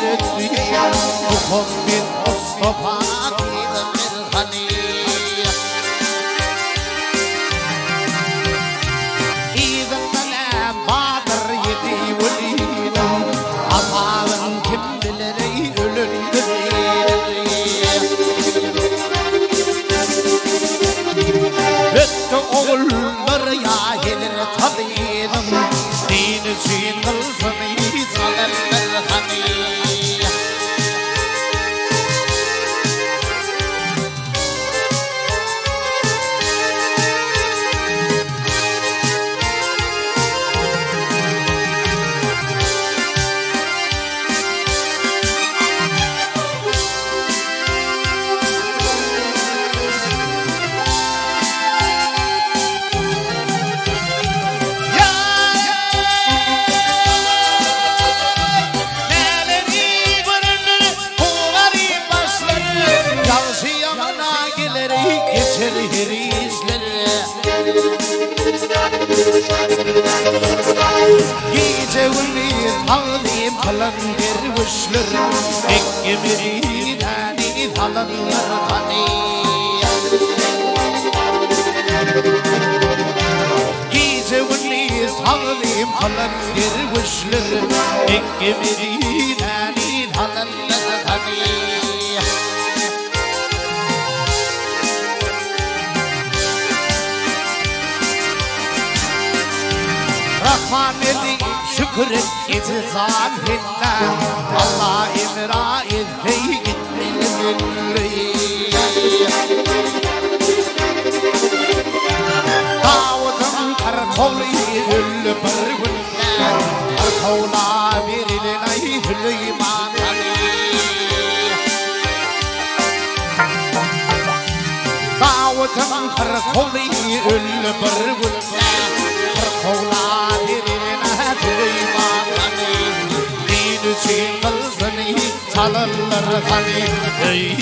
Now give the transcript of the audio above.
الدنيا وخذ من مصطفاك الغني إذا طلع بادر يدي ولينا عطاهم كل الليل التقول مريا الطبيب دين شين الفمي صلى الغني Gece وليد عظيم خلن دروشلر اكمري ثاني ثلن مرغني Gece وليد عظيم خلن دروشلر اكمري ثاني ثلن مرغني Rahmaneli şükret itizam hinna Allah imrail feyit bilmilli Davud'un karkoli hüllü bırgünle Karkola biriline hüllü imanani Davud'un karkoli hüllü bırgünle Karkola دين شين الغني صلى الغني